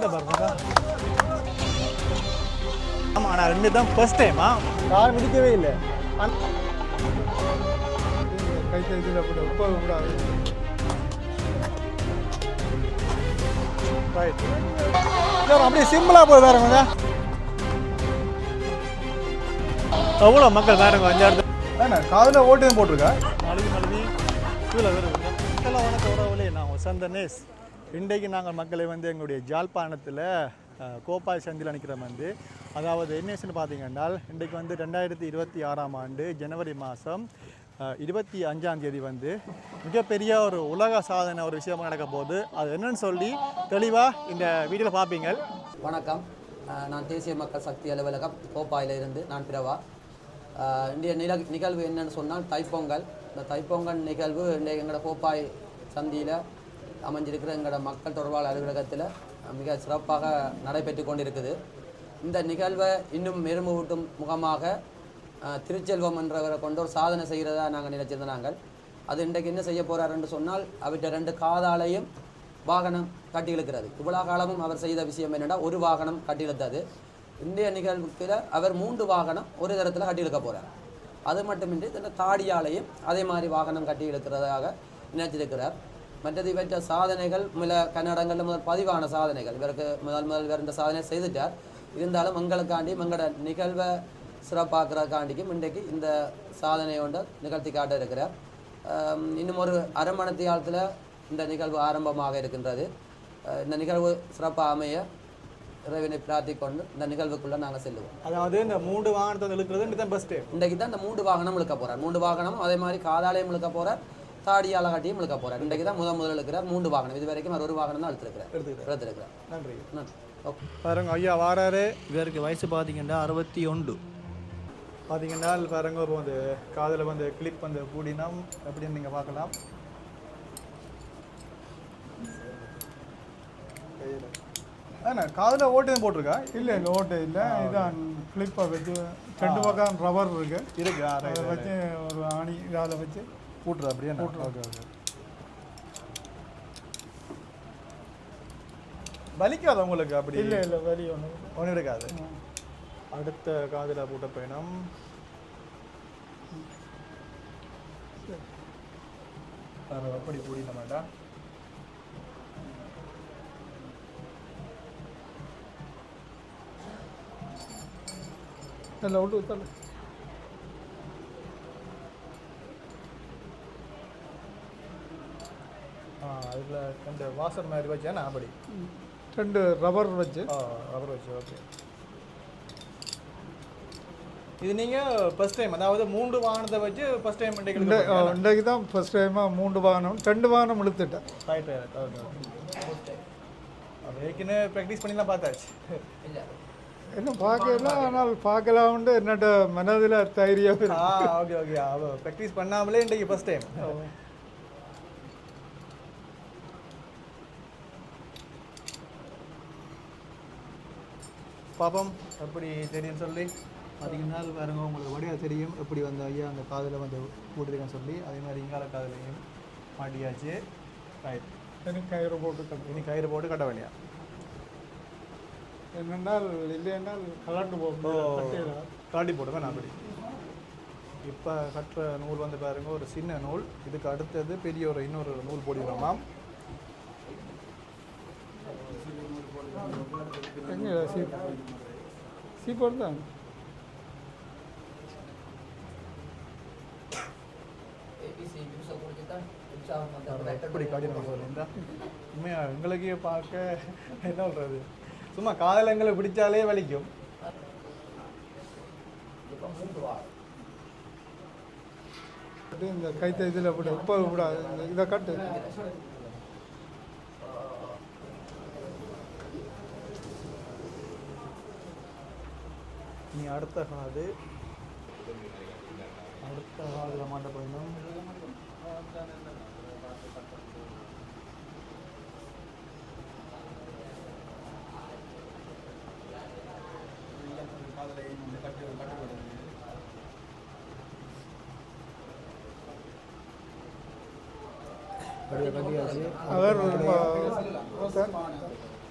மாட்ட பாருங்க. ஆமாம், ஆனால் 2 தான் ஃபர்ஸ்ட் டைமா கால் மிதிக்கவே இல்லை. கை தைத்தில் அப்படி உப்ப கூடாது. ரைட், அப்படியே சிம்பிளாக போய் பாருங்க. எவ்வளோ மக்கள் பாருங்க. 5 இடத்துல காதில் ஓட்டையும் போட்டிருக்கேன். மழுவி கீழே வருது. மக்கள் வணக்கம் உறவுகளே, நான் வசந்தனேஷ். இன்றைக்கு நாங்கள் மக்களை எங்களுடைய ஜாழ்ப்பாணத்தில் கோப்பாய் சந்தியில் நிற்கிறோம். அதாவது என்னன்னு பார்த்தீங்கன்னா, இன்றைக்கு 2026ஆம் ஆண்டு ஜனவரி மாதம் 25ஆம் தேதி மிகப்பெரிய ஒரு உலக சாதனை ஒரு விஷயமாக நடக்க போகுது. அது என்னன்னு சொல்லி தெளிவாக இந்த வீடியோவில் பார்ப்பீங்க. வணக்கம், நான் தேசிய மக்கள் சக்தி அலுவலகம் கோப்பாயில் இருந்து நான் பிரவா. இன்றைய நிகழ்வு என்னன்னு சொன்னால் தைப்பொங்கல். இந்த தைப்பொங்கல் நிகழ்வு இன்றைய எங்களோட கோப்பாய் சந்தியில் அமைஞ்சிருக்கிற எங்களோட மக்கள் தொடர்பாளர் அலுவலகத்தில் மிக சிறப்பாக நடைபெற்று கொண்டிருக்குது. இந்த நிகழ்வை இன்னும் மெருமூட்டும் முகமாக திருச்செல்வம் என்றவரை கொண்டு ஒரு சாதனை செய்கிறதா நாங்கள் நினைச்சிருந்தோம். நாங்கள் அது இன்றைக்கு என்ன செய்ய போகிறாருன்னு சொன்னால், அவர்கிட்ட 2 காதாலையும் வாகனம் கட்டி இழுக்கிறது. இவ்வளோ காலமும் அவர் செய்த விஷயம் என்னென்னா, ஒரு வாகனம் கட்டி இழுத்தது. இந்திய நிகழ்வுக்கு அவர் 3 வாகனம் ஒரு தரத்தில் கட்டி இழுக்க போகிறார். அது மட்டுமின்றி இந்த தாடியாலையும் அதே மாதிரி வாகனம் கட்டி இழுக்கிறதாக நினைச்சிருக்கிறார். மற்றது இவற்ற சாதனைகள் கன்னடங்களில் முதல் பதிவான சாதனைகள். இவருக்கு முதல் இவர் இந்த சாதனை செய்துட்டார். இருந்தாலும் எங்களுக்காண்டி எங்களோட நிகழ்வை சிறப்பாக்குறதுக்காண்டிக்கும் இன்றைக்கு இந்த சாதனையோட நிகழ்த்தி காட்ட இருக்கிறார். இன்னும் ஒரு அரை மணி காலத்தில் இந்த நிகழ்வு ஆரம்பமாக இருக்கின்றது. இந்த நிகழ்வு சிறப்பாக அமைய இறைவனை பிரார்த்திக்கொண்டு இந்த நிகழ்வுக்குள்ளே நாங்கள் செல்லுவோம். அதாவது இந்த 3 வாகனத்தை இழுக்கிறது இன்றைக்கு தான் இந்த 3 வாகனம் இழுக்க போகிறார். 3 வாகனம் அதே மாதிரி காதாலயம் இழுக்க போகிறார், தாடியால காட்டியும் இழுக்க போகிறார். இன்றைக்கு தான் முதல் இழுக்கிறார் 3 வாகனம். இது வரைக்கும் ஒரு வாகனம் தான் எடுத்துருக்கிறார். நன்றி. ஓகே, பாருங்க ஐயா வாராரு. இவருக்கு வயசு பார்த்தீங்கன்னா 61. பார்த்தீங்கன்னா பாருங்க ஒரு காதில் கிளிப் கூடினம் அப்படின்னு நீங்கள் பார்க்கலாம். காதில் ஓட்டையும் போட்டிருக்கா? இல்லை ஓட்டை இல்லை, இதான் கிளிப்பை வச்சு 2 பக்கம் ரப்பர் இருக்கு. அதை வச்சு ஒரு ஆணி இதால் வச்சு கூட்டுறது அப்படியே. ஓகே. வலிக்காது உங்களுக்கு? அப்படி இல்லை வலி ஒன்றும் இருக்காது. அடுத்த காதில் போட்ட பயணம் அப்படி கூடின மாட்டா. இல்லை விட்டு தள்ள. அதில் 2 வாசர் மாதிரி வச்சேன்னா அப்படி 2 ரப்பர் வச்சு. ஓகே. இது நீங்கள் ஃபஸ்ட் டைம், அதாவது 3 வாகனத்தை வச்சு ஃபஸ்ட் டைம் இன்றைக்கு தான் ஃபஸ்ட் டைமாக 3 வாகனம் 2 வாகனம் இழுத்துட்டேன். ரைட். ஓகே. அது ஏற்கனவே ப்ராக்டிஸ் பண்ணிலாம் பார்த்தாச்சு. என்ன பார்க்கலாம், ஆனால் பார்க்கலாம்னு என்னோட மனதில் தைரியம். ஓகே. ப்ராக்டிஸ் பண்ணாமலே இன்றைக்கு ஃபஸ்ட் டைம். பாப்பம் எப்படி தெரியும் சொல்லி பார்த்தீங்கன்னா பாருங்க, உங்களுக்கு வடிவா தெரியும் எப்படி ஐயா அந்த காதில் போட்டுருக்கேன்னு சொல்லி. அதே மாதிரி இங்கால காதிலையும் மாட்டியாச்சு. ரைட். இனி கயிறு போட்டு கட்ட வேண்டியா? என்னென்னால் இல்லையென்றால் கலண்டு போகும். காட்டி போடுவேன் நான் அப்படி. இப்போ கட்டுற நூல் பாருங்க, ஒரு சின்ன நூல். இதுக்கு அடுத்தது பெரிய இன்னொரு நூல் போடுகிறோமா? சீப்போடு தான் எப்படி காட்டினோம் சொல்லுங்க. உண்மையாக எங்களுக்கே பார்க்க என்ன சொல்கிறது, சும்மா காதல் எங்களை பிடிச்சாலே வலிக்கும். இந்த கைத்த இதில் அப்படி உப்ப கூடாது. இதை கட்டு. நீ அடுத்த காது மாட்ட போயிடும். அவர்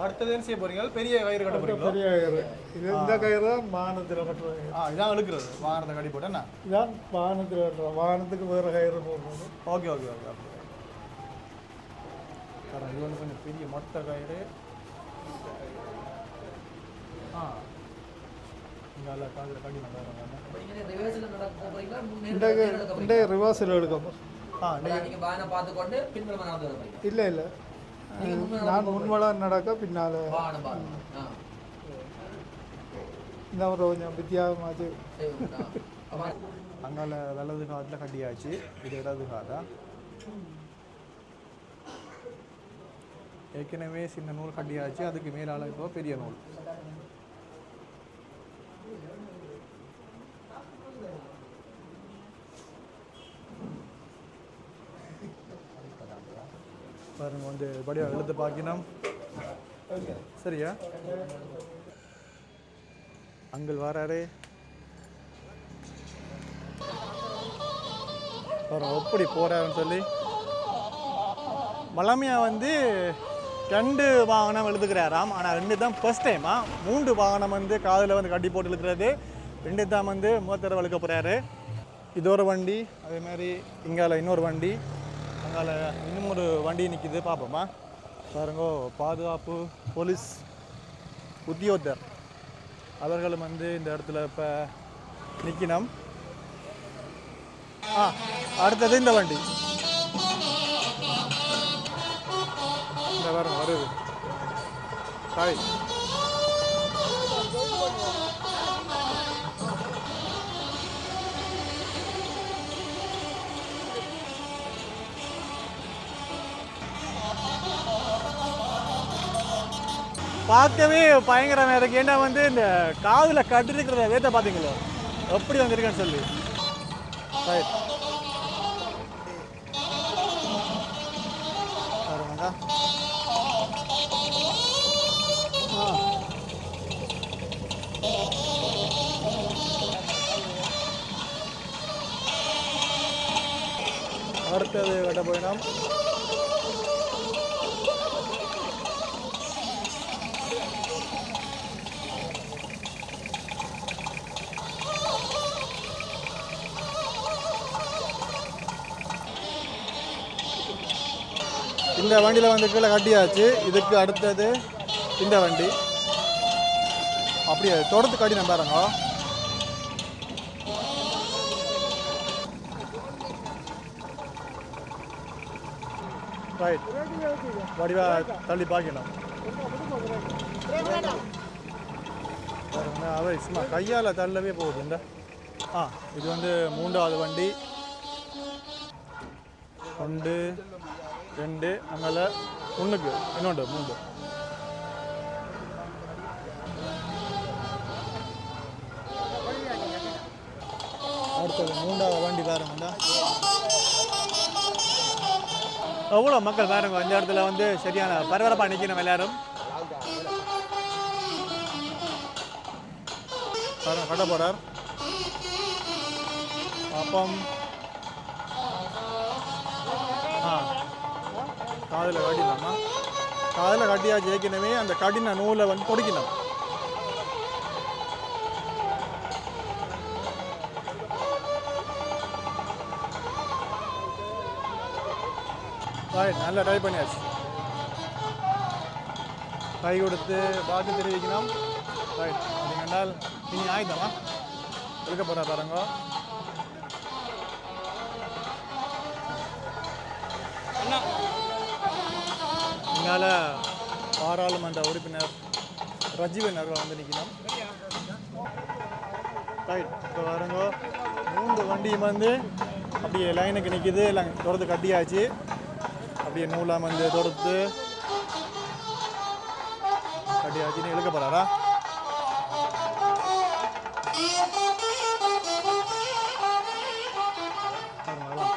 அடுத்தது என்ன செய்ய போறீங்க? பெரிய கயிறு கட்ட போறீங்களா? பெரிய கயிறு. இது இந்த கயிறு தான் வாகனத்தில் கட்டுறது. இதான் இழுக்கிறது. வாகனத்தை கட்டி போட்டேன்னா இதான் வாகனத்தில் கட்டுறோம். வாகனத்துக்கு வேறு கயிறு போடுறது. Okay okay okay okay. Sir இது வந்து கொஞ்சம் பெரிய மொட்டை கயிறு. இங்கே காதில் கட்டி நான் இந்த ரிவர்ஸில் எடுக்க இல்லை இல்லை நான் முன்வளம் நடக்க பின்னால் இந்த ஒரு கொஞ்சம் வித்தியாசமாச்சு. அங்கால வலது காதில் கட்டியாச்சு. இது இடது காதா? ஏற்கனவே சின்ன நூல் கட்டியாச்சு. அதுக்கு மேலால் இப்போ பெரிய நூல். பாருங்க வந்து படியாக எழுத்து பார்க்கணும். சரியா? அங்கிள் வராரு பாருங்க எப்படி போறாருன்னு சொல்லி. மலமையா வந்து 2 வாகனம் எழுதுக்கிறாராம். ஆனால் 2 தான் ஃபர்ஸ்ட் டைமா. 3 வாகனம் வந்து காதில் வந்து கட்டி போட்டு இழுக்கிறது. 2 தான் வந்து மூத்தர வழுக்க போகிறாரு. இது ஒரு வண்டி. அதே மாதிரி இங்கால இன்னொரு வண்டி. அங்கால இன்னும் ஒரு வண்டி நிற்கிது. பார்ப்போமா? பாருங்கோ பாதுகாப்பு போலீஸ் உத்தியோகத்தர் அவர்களும் வந்து இந்த இடத்துல இப்போ நிற்கணும். அடுத்தது இந்த வண்டி. இந்த பாருங்க வருது. தாய் பார்க்கவே பயங்கரமாக இருக்கு. ஏன்னா வந்து இந்த காதில் கட்டிருக்கிற வேத்தை பார்த்தீங்களோ எப்படி வந்திருக்கேன்னு சொல்லி. ரைட் பாருங்கக்கா. அடுத்தது கட்ட போயிடும். இந்த வண்டியில் வந்து கீழே கட்டியாச்சு. இதுக்கு அடுத்தது இந்த வண்டி. அப்படியே தொடர்ந்து கட்டி நான் பாருங்க. ரைட் வடிவா தள்ளி பார்க்கணும். அவை சும்மா கையால் தள்ளவே போகுது. இந்த இது வந்து 3வது வண்டி. 1 2 அங்கால 1க்கு இன்னொன்று 3. அடுத்தது 3வது வண்டி பாருங்கண்ணா. எவ்வளோ மக்கள் பாருங்க. இந்த இடத்துல வந்து சரியான பரபரப்பாக நிற்கணும் எல்லாரும். பாருங்க கட்ட போகிறார். அப்பம் காதில் கட்டிடலாமா? காதில் கட்டியாச்சு. ஏற்கனவே அந்த கடின நூலை வந்து தொடிக்கணும். நல்லா ட்ரை பண்ணியாச்சு. கை கொடுத்து பார்த்து தெரிவிக்கணும். ரைட் அது கண்டால் நீங்கள் ஆயுதமா இருக்க போகிற பாருங்க. இதனால் பாராளுமன்ற உறுப்பினர் ரஜீவன் அவர்கள் வந்து நிற்கணும். ரைட் இப்போ பாருங்க 3 வண்டியும் வந்து அப்படியே லைனுக்கு நிற்கிது. எல்லாம் தொடர்ந்து கட்டியாச்சு. அப்படியே நூலாம் வந்து தொடுத்து கட்டியாச்சுன்னு இழுக்க போகிறாரா?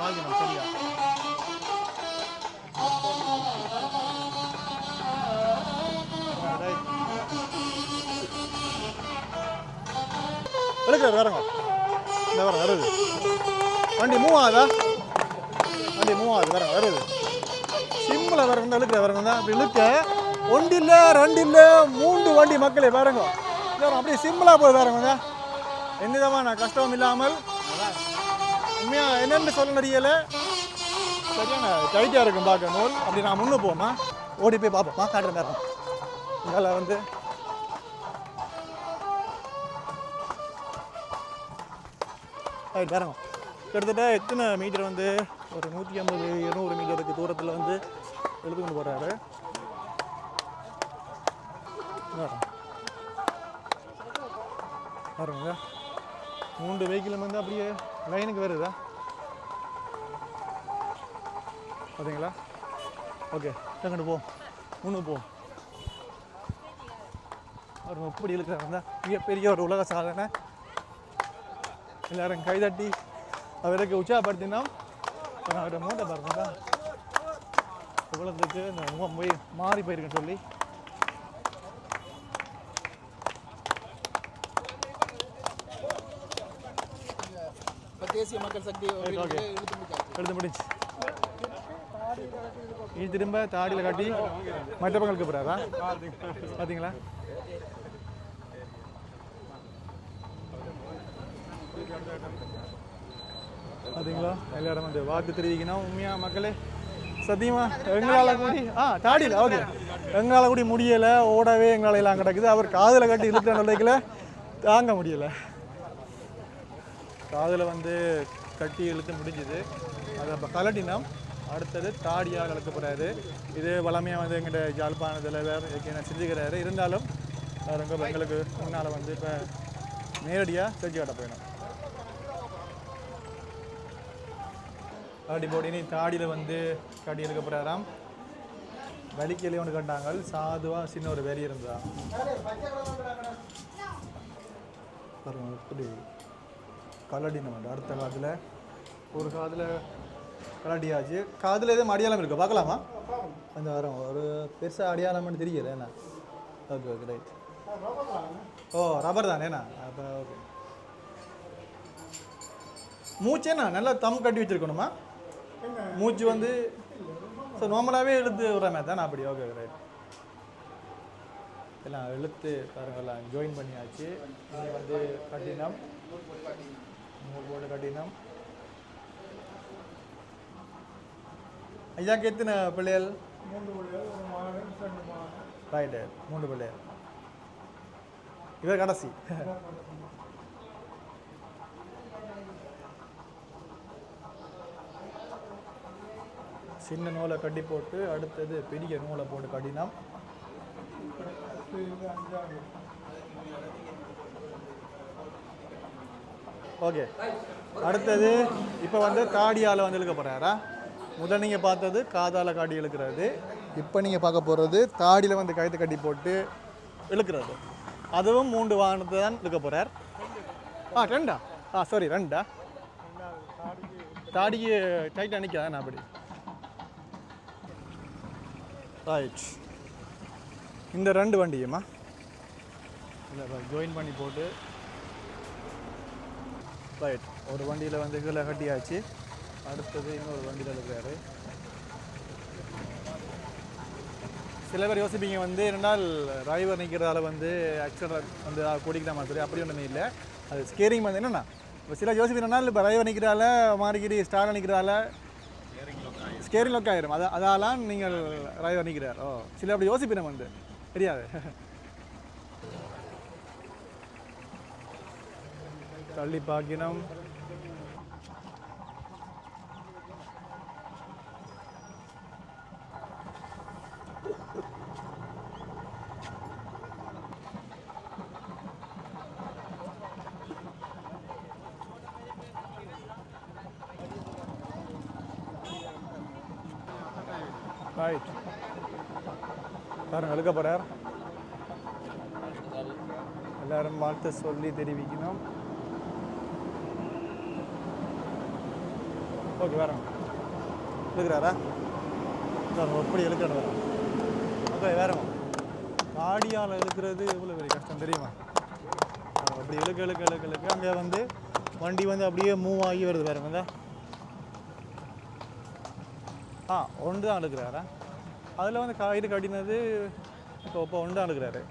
பார்க்கணும் சரியா. இழுக்கிறார் வரங்க. இந்த வர வருது வண்டி மூவ் ஆகுதா? வண்டி மூவ் ஆகுது வரங்க வருது. சிம்மில் வரங்க இழுக்கிற வரங்க தான். அப்படி இழுக்க ஒன்று இல்லை 2 இல்லை 3 வண்டி மக்களே பாருங்க அப்படியே சிம்பிளாக போய் பாருங்க எந்த விதமான கஷ்டமும் இல்லாமல் உண்மையாக என்னென்னு சொல்ல தெரியல சரியான டைட்டாக இருக்கும் பார்க்க நூல் அப்படி நான் முன்னே போமா ஓடி போய் பார்ப்போம்மா காட்டுற நேரம் இதில் வந்து பாருங்க கிட்டத்தட்ட எத்தனை மீட்டர் வந்து ஒரு 150-200 மீட்டருக்கு தூரத்தில் வந்து எழுத்து கொண்டு போகிறாரு பாருங்க 3 வெஹிக்கிள் வந்து அப்படியே லைனுக்கு வருதா பார்த்தீங்களா ஓகே டக்குன்னு போ முன்னு போ அவர் எப்படி இருக்கிறாங்க மிகப்பெரிய ஒரு உலக சாதனை எல்லாரும் கைதட்டி அவருக்கு உற்சாகப்படுத்தினோம் அவரை மூட்டை பாருங்க உலகத்துக்கு இந்த முகம் போய் மாறி போயிருக்குன்னு சொல்லி தேசிய மக்கள் சக்தி எழுத முடிஞ்சு இது திரும்ப தாடியில் காட்டி மற்ற பங்களுக்கு போகிறாரா பார்த்தீங்களா பார்த்தீங்களா எல்லாரும் வந்து வாக்கு தெரிவிக்கணும் உண்மையாக மக்களே சத்தியமா எங்களால் கூடி தாடியில் ஓகே எங்களால் கூடி முடியலை ஓடவே எங்களால் எல்லாம் கிடக்குது அவர் காதில் கட்டி இழுக்கிற நிலைக்கில் தாங்க முடியலை காதில் வந்து கட்டி இழுத்து முடிஞ்சுது அதை இப்போ கலட்டினோம் அடுத்தது தாடியாக கலக்க போகிறாரு இது வளமையாக வந்து எங்கிட்ட ஜாழ்ப்பாணத்தில் வேறு என்ன செஞ்சுக்கிறாரு இருந்தாலும் ரொம்ப எங்களுக்கு முன்னால் வந்து இப்போ நேரடியாக செஞ்சு காட்ட போயிடும் தாடி போட்டினி தாடியில் வந்து கட்டி எடுக்க போகிறாராம் வலிக்கையிலே ஒன்று கட்டாங்க சாதுவாக சின்ன ஒரு வெறி இருந்தா பாருங்க எப்படி கலடின வேண்டாம் அடுத்த காதில் ஒரு காதில் கலடியாச்சு காதில் எதுவும் அடையாளம் இருக்கா பார்க்கலாமா அந்த வரோம் ஒரு பெருசாக அடையாளம்னு தெரியல என்ன ஓகே ஓகே ரைட் ஓ ரப்பர் தானேண்ணா அப்போ ஓகே மூச்சேண்ணா நல்லா தம் கட்டி வச்சுருக்கணுமா மூச்சு வந்து ஸோ நார்மலாகவே இழுத்து விடுற மாதிரி தானே அப்படி ஓகே ரைட் எல்லாம் இழுத்து பாருங்கெல்லாம் ஜாயின் பண்ணியாச்சு இங்கே வந்து கட்டினம் போட்டு கட்டினம் ஐயாக்கு எத்தனை பிள்ளைகள் 3 பிள்ளைகள் ஒரு மகன் 2 மகன் ரைட்டு 3 பிள்ளைகள் இவர் கடைசி சின்ன நூலை கட்டி போட்டு அடுத்தது பெரிய நூலை போட்டு கட்டினோம் ஓகே அடுத்தது இப்போ வந்து தாடியால் வந்து இழுக்க போகிறாரா முதல் நீங்கள் பார்த்தது காதால் காடி இழுக்கிறது இப்போ நீங்கள் பார்க்க போகிறது தாடியில் வந்து கழுத்தை கட்டி போட்டு இழுக்கிறது அதுவும் 3 வாகனத்தை தான் இழுக்க போகிறார் 2 சாரி 2 தாடிக்கு டைட்டாக நிற்காதான் அப்படி ரைட் இந்த 2 வண்டியுமா இல்லை ஜாயின் பண்ணி போட்டு ரைட் ஒரு வண்டியில் வந்து கீழே கட்டியாச்சு அடுத்தது இன்னொரு வண்டியில் இருக்கிறாரு சில பேர் யோசிப்பீங்க வந்து ரெண்டால் டிரைவர் நிற்கிறதால வந்து ஆக்சிடென்ட் வந்து கூட்டிக்கிட்ட மாதிரி அப்படி ஒன்றுமே இல்லை அது ஸ்கேரிங் வந்து என்னென்னா இப்போ சில யோசிப்பீங்கன்னா இப்போ டிரைவர் நிற்கிறதால மாறிக்கிட்டு ஸ்டாரில் நிற்கிறதால ஸ்கேரிங் லொக் ஆகிடும் அதாலாம் நீங்கள் டிரைவர் நிற்கிறார் சில அப்படி யோசிப்பீங்க வந்து தெரியாது தள்ளி பார்க்கணும் ரைட் பாருங்க எழுக்க போகிறார் எல்லாரும் வாழ்த்து சொல்லி தெரிவிக்கணும் ஓகே வரோம் இழுக்கிறாரா எப்படி இழுக்கிறார் வரோம் ஓகே வேறோம் காடியால் இழுக்கிறது எவ்வளோ பெரிய கஷ்டம் தெரியுமா அப்படி இழுக்க அங்கே வந்து வண்டி வந்து அப்படியே மூவ் ஆகி வருது வேறு வந்தா ஒன்று தான் இழுக்கிறாரா அதில் வந்து இது கட்டினது இப்போ ஒன்றா இருக்கிறாரு.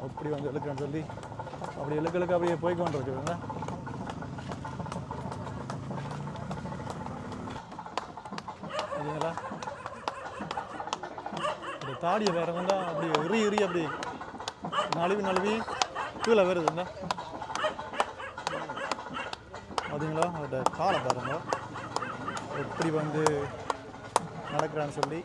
அப்படி வந்து இழுக்கிறேன்னு சொல்லி அப்படி இழுக்க அப்படியே போய்க்கொண்டு இருக்குதுங்க. சரிங்களா? இந்த தாடியை வேறவங்க தான் அப்படி எறி அப்படி நழுவி கீழே வருதுங்க. பார்த்தீங்களா? அதோட காலை பாருங்க எப்படி வந்து நடக்கிறான்னு சொல்லி.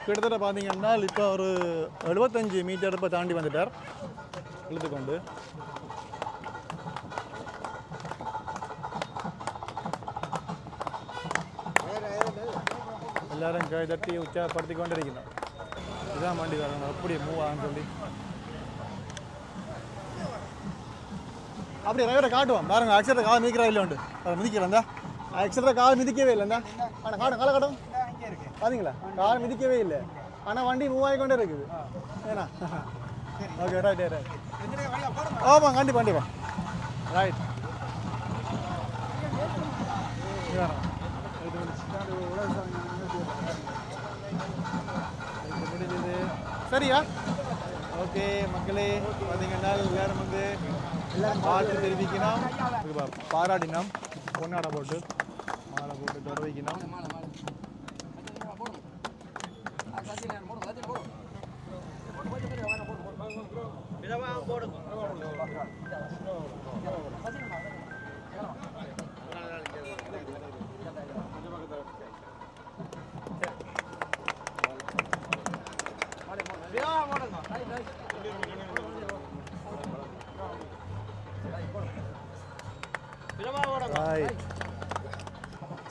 கிட்டத்தட்ட பார்த்தீங்கன்னா இப்போ ஒரு 75 மீட்டர் இப்போ தாண்டி வந்துட்டார் இழுத்துக்கொண்டு. எல்லாரும் கை தட்டி உற்சாகப்படுத்தி கொண்டு இருக்கணும். இதான் வண்டி வரணும் அப்படி மூவ் ஆகுன்னு சொல்லி. அப்படி டிரைவரை காட்டுவான் பாருங்க. ஆக்சிடென்ட் காலை மிதிக்கிறா இல்லைண்டு அதை மிதிக்கிறேன். ஆக்சிடென்ட் காலை மிதிக்கவே இல்லைண்டா. ஆனால் காலை காட்டும் பார்த்தீங்களா? கால் மிதிக்கவே இல்லை. ஆனால் வண்டி மூவ் ஆகிக்கொண்டே இருக்குது. ஏன்னா ஓகே ரைட். ஆமாம் கண்டிப்பாக ரைட். முடிஞ்சது சரியா? ஓகே மக்களே, பார்த்தீங்கன்னா எல்லாரும் வந்து வாழ்த்து தெரிவிக்கணும், பாராட்டினோம். பொன்னாடை போட்டு மாலை போட்டு தொடவிக்கணும்.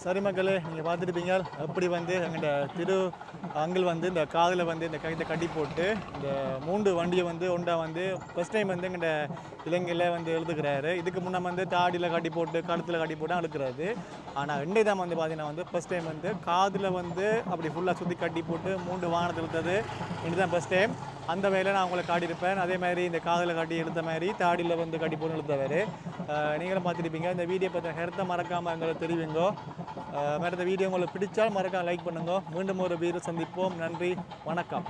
சரி மக்களே, நீங்கள் பார்த்துருப்பீங்க எப்படி வந்து எங்கள்கிட்ட அங்கிள் வந்து இந்த காதில் வந்து இந்த கைத்தை கட்டி போட்டு இந்த 3 வண்டியை வந்து ஒன்றா வந்து ஃபஸ்ட் டைம் வந்து எங்கள்கிட்ட இலங்கையில் வந்து எழுதுக்கிறாரு. இதுக்கு முன்னே வந்து தாடியில் கட்டி போட்டு கழுத்தில் கட்டி போட்டு அழுக்கிறாரு. ஆனால் இன்றைய தான் வந்து பார்த்தீங்கன்னா வந்து ஃபஸ்ட் டைம் வந்து காதில் வந்து அப்படி ஃபுல்லாக சுற்றி கட்டி போட்டு 3 வாகனத்தில் இழுத்தது இன்றைய தான் ஃபஸ்ட் டைம். அந்த வேலை நான் உங்களை காட்டியிருப்பேன். அதே மாதிரி இந்த காதில் கட்டி இழுத்த மாதிரி தாடியில் வந்து கட்டி போட்டு இழுத்தவர் நீங்களும் பார்த்துருப்பீங்க. இந்த வீடியோ பற்றி கருத்தை மறக்காமல் எங்களை தெரிவிங்கோ. வேறு இந்த வீடியோ உங்களுக்கு பிடிச்சால் மறக்காம லைக் பண்ணுங்க. மீண்டும் ஒரு வீடியோ சந்திப்போம். நன்றி, வணக்கம்.